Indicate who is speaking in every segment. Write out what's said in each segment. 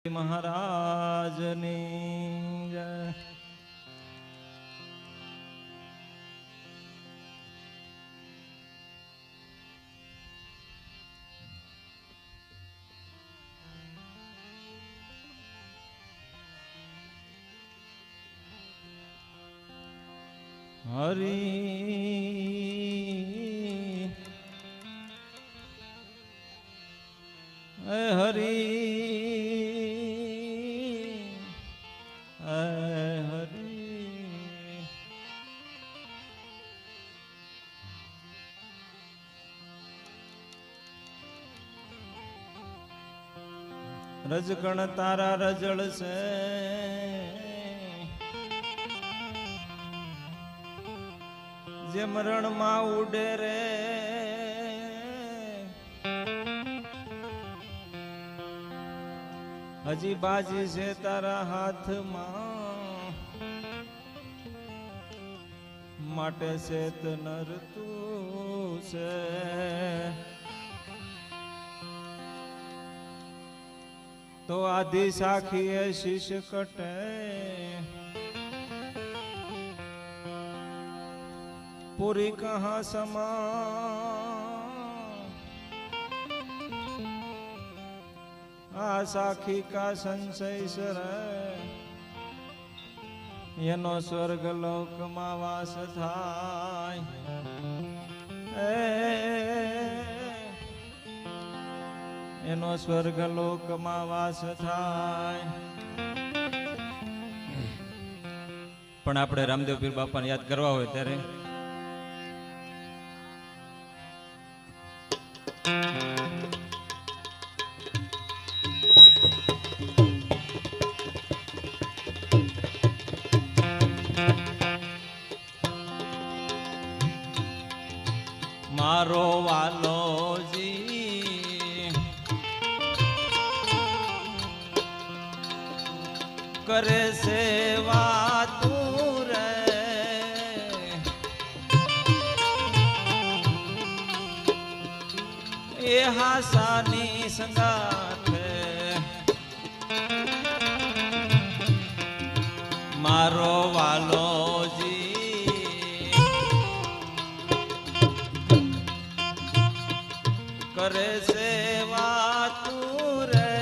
Speaker 1: મહારાજની જય. હરી હરી રજગણ તારા રજળ છે જેમ રણમાં ઉડે રે હજી બાજી છે તારા હાથમાં માટે શેત નર તું છે તો આધિ સાખીએ શીશ કટે पूरी कहाँ समा आ साखी का संशय सर एनो स्वर्ग लोक માં વાસ થાય એનો સ્વર્ગ લોક માં વાસ થાય. પણ આપણે રામદેવ પીર બાપાને યાદ કરવા હોય ત્યારે મારો વાલોજી કરે સેવા તું રે એ હાસાની સંગાથે મારો વાલોજી કરે સેવા તું રે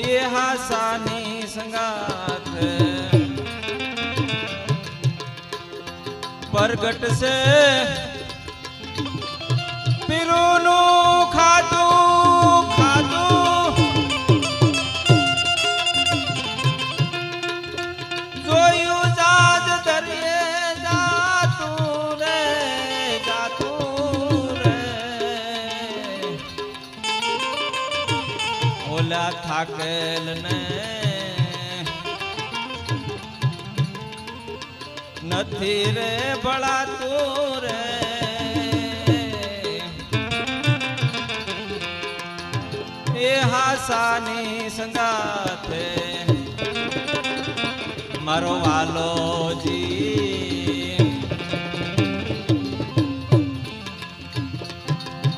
Speaker 1: એ હાસાની સંગાત પ્રગટ છે પીરુનું ખાતું ખાતું જોયું જાજ દરિયે જાતું રે ઓલા થાકેલ ને નથી રે ભળાતું રે એ હાસાની સંગાથે મારો વાલોજી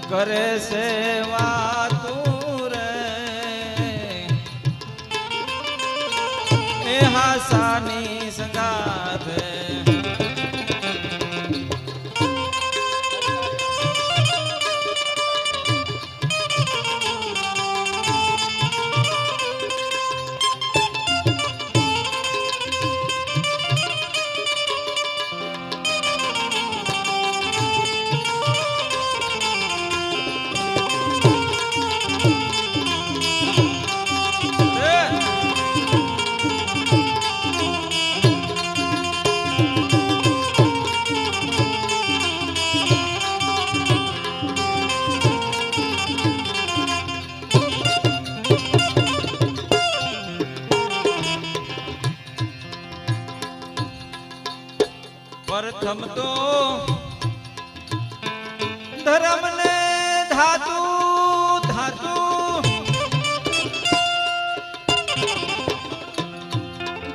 Speaker 1: કરે સેવા તું રે હાસાની સંગાથે પ્રથમ તો ધર્મ ને ધાતુ ધાતુ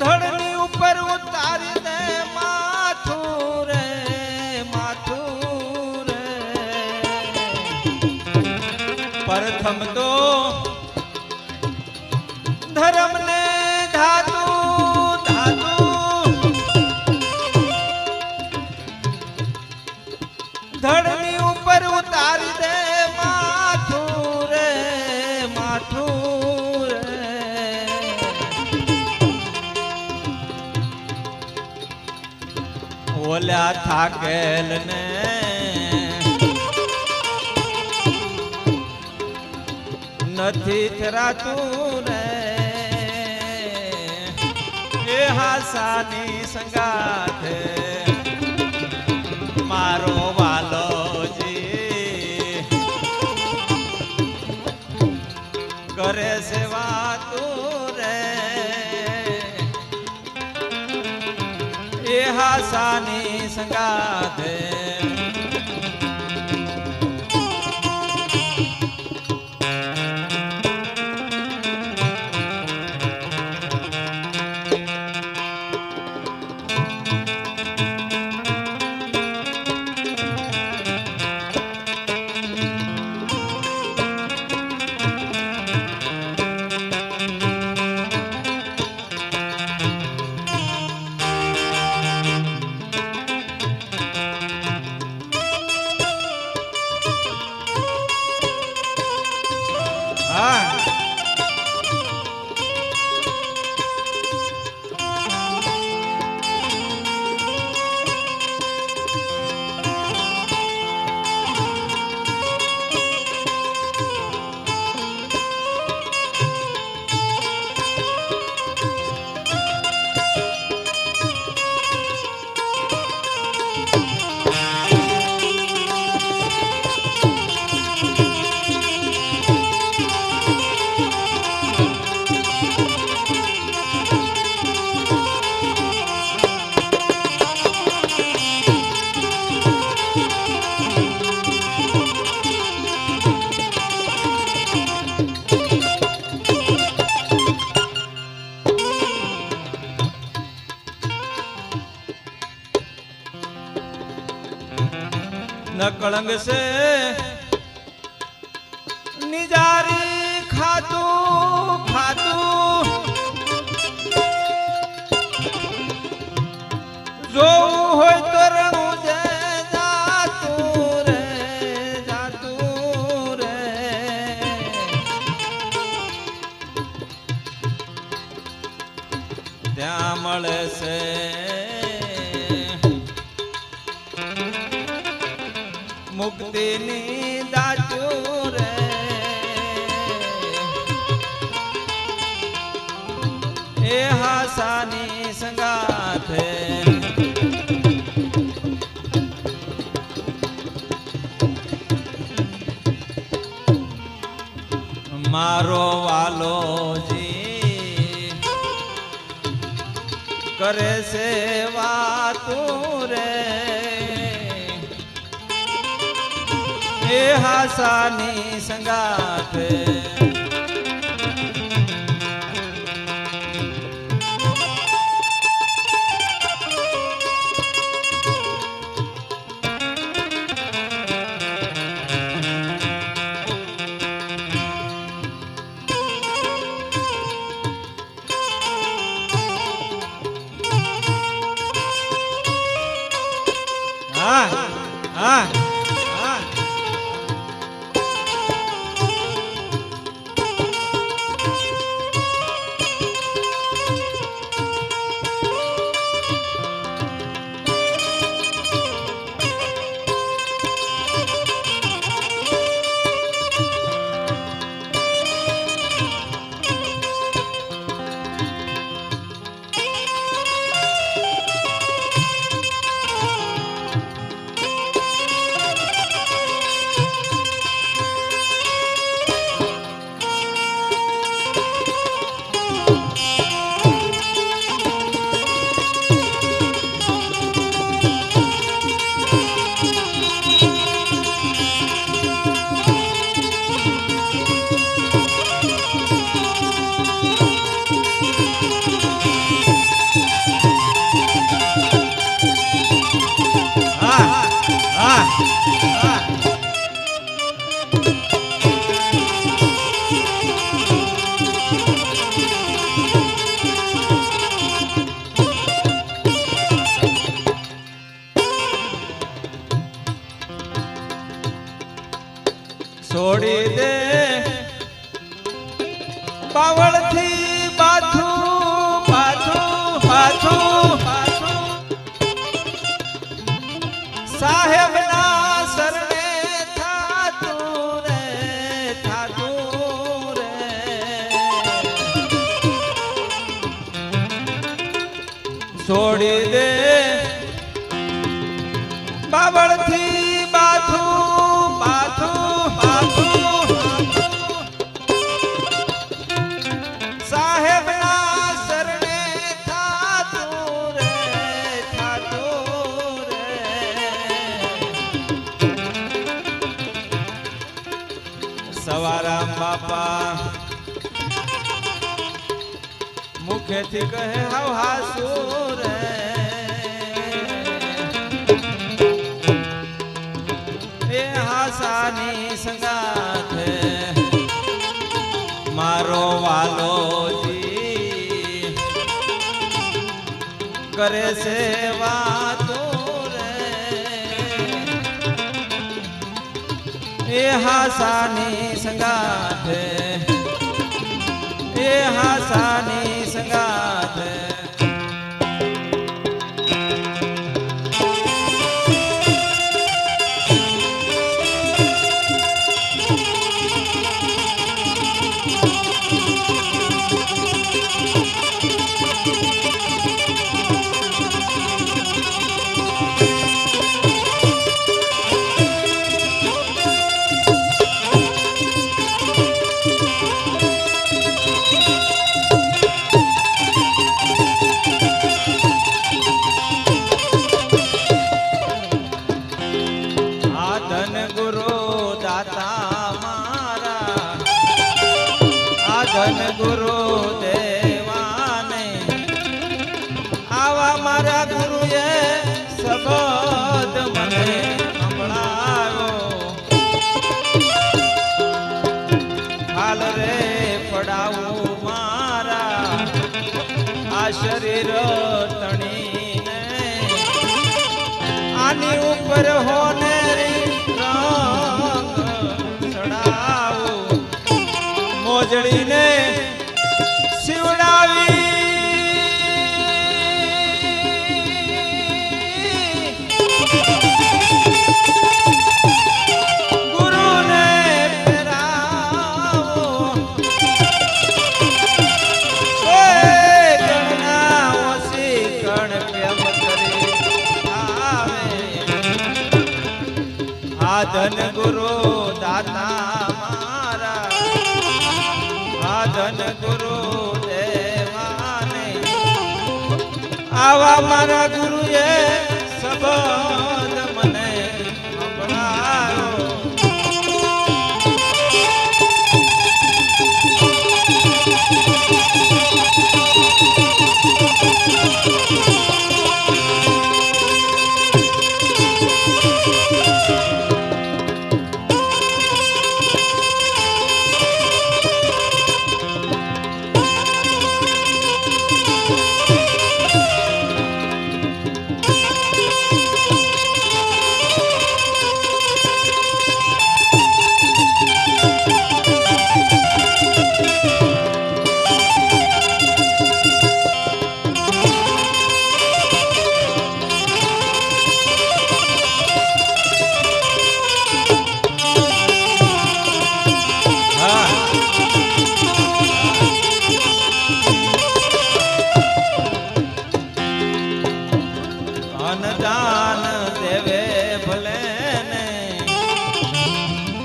Speaker 1: ધડની ઉપર ઉતારી દે માથું રે માથું રે પ્રથમ તો ધર્મ ને ધાતુ ધાતુ ધડની ઉપર ઉતારી દે માથું રે માથું રે ઓલ્યા થાકેલ ને નથી થરાતું રે એ હાસાની સંગાથે મારો વાલોજી કરે સેવા તું રે એ હાસાની સંગાથે न कलंग से निजारी खातू खातू जो होय तो रणु जे जातू रे त्या मळे से मुक्ति नी दाचू रे ए हासानी संगाथे मारो वालो जी करे सेवा तू रे ए हासानी संगाथे हाँ हाँ છોડી દે બાવળથી બાથું બાથું બાથું બાથું સાહેબના શરણે થાતું રે થાતું રે છોડી દે બાવળથી બાથું બાથું બાથું સાહેબના શરણે થાતું રે થાતું રે સવારામ બાપા મુખેથી કહે હાવ હાસુ રે હાસાની સંગાથે મારો વાલોજી કરે છે વાતો રે એ હાસાની સંગાથે એ હાસાની સંગાથે ધન ગુરુ દેવાને આવા મારા ગુરુએ શબ્દ મને સંભળાયો હાલ રે પડાવું મારા આ શરીર તણીને આની ઉપર હોનેરી રંગ ચડાવું મોજડીને શિવડાવી ગુરુને પહેરાવો ગણના ઓછી ગણ પ્રેમ કરી આવે આ ધન ગુરુ દાતા ધન ગુરુ દેવાને આવા મારા ગુરુએ શબ્દ મને સંભળાયો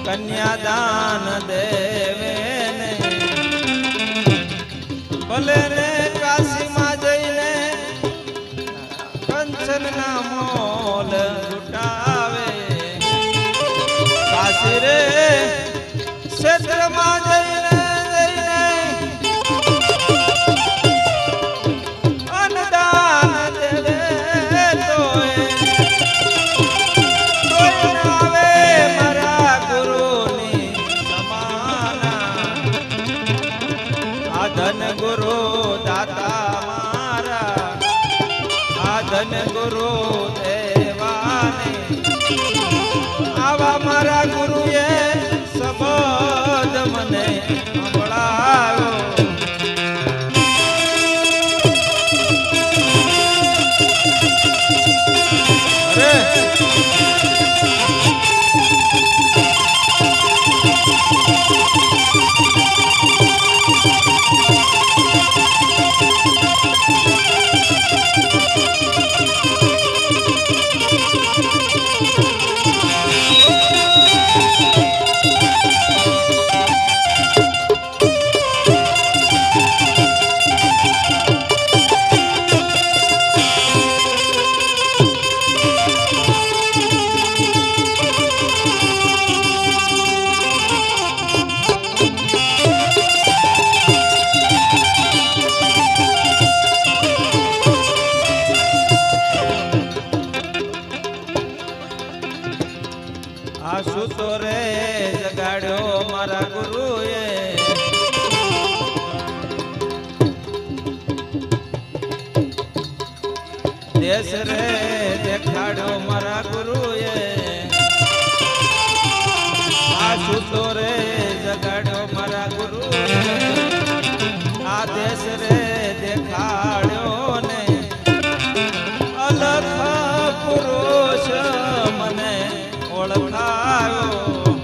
Speaker 1: કન્યાદાન દેવે ને ભલે રે કાશીમાં જઈને કંચન ના મોલ લૂટાવે કાશી રે ક્ષેત્રમાં જઈને અન્નદાન દેવે ધન ગુરુ દાતા મારા આ ધન ગુરુ દેવાને આવા મારા ગુરુએ આ સૂતો રે જગાડ્યો મારા ગુરુએ દેશ રે દેખાડ્યો મારા ગુરુએ આ સૂતો રે જગાડ્યો મારા ગુરુએ આ દેશ રે દેખાડ્યો ને અલખ પુરુષ મને ઓળખાયો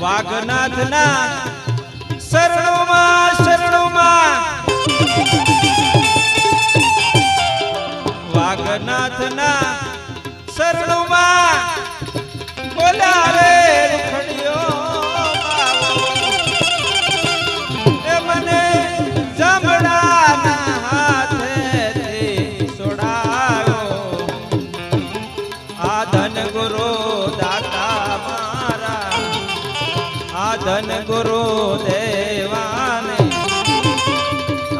Speaker 1: વાઘનાથના શરણોમાં શરણોમાં વાઘનાથના શરણોમાં બોલા રે રૂખડિયો એ મને જમડાના હાથેથી છોડાયો આ ધન ગુરુ દાતા મારા આ ધન ગુરુ દેવાને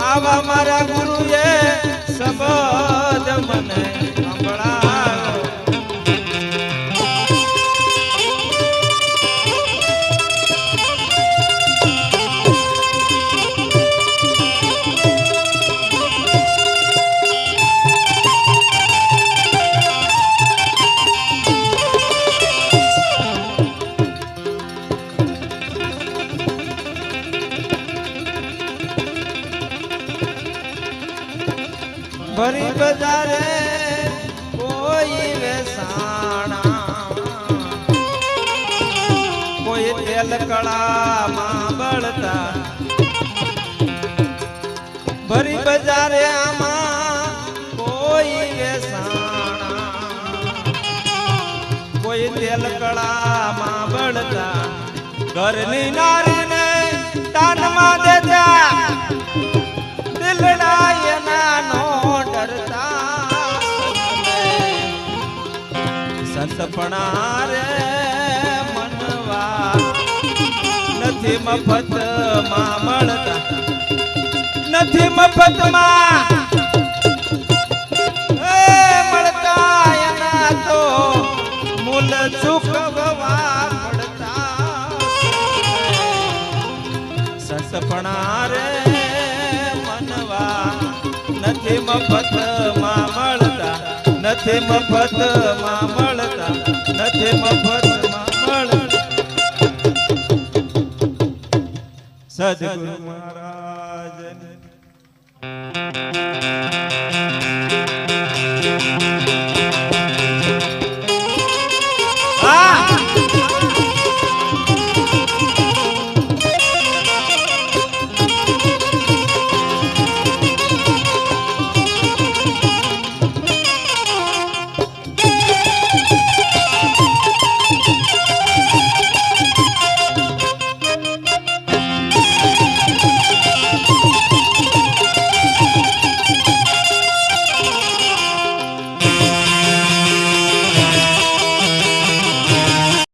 Speaker 1: આવા મારા ગુરુએ શબ્દ મને સંભળાયો ભરી બજારે કોઈ વેસાણા કોઈ તેલ કળામાં બળતા ભરી બજારે આમાં કોઈ વેસાણા કોઈ તેલ કળામાં બળતા ઘરની નારીને દાનમાં દેતા દિલડા એનાનો સંતપણા રે મનવા નથી મફત માં મળતા નથી મફત માં મળતા એના તો મૂલ ચૂકવવા પડતા સંતપણા રે મનવા નથી મફત માં મળતા નથી મફત માં મળતા નથી મફત માં મળતા સદગુરુ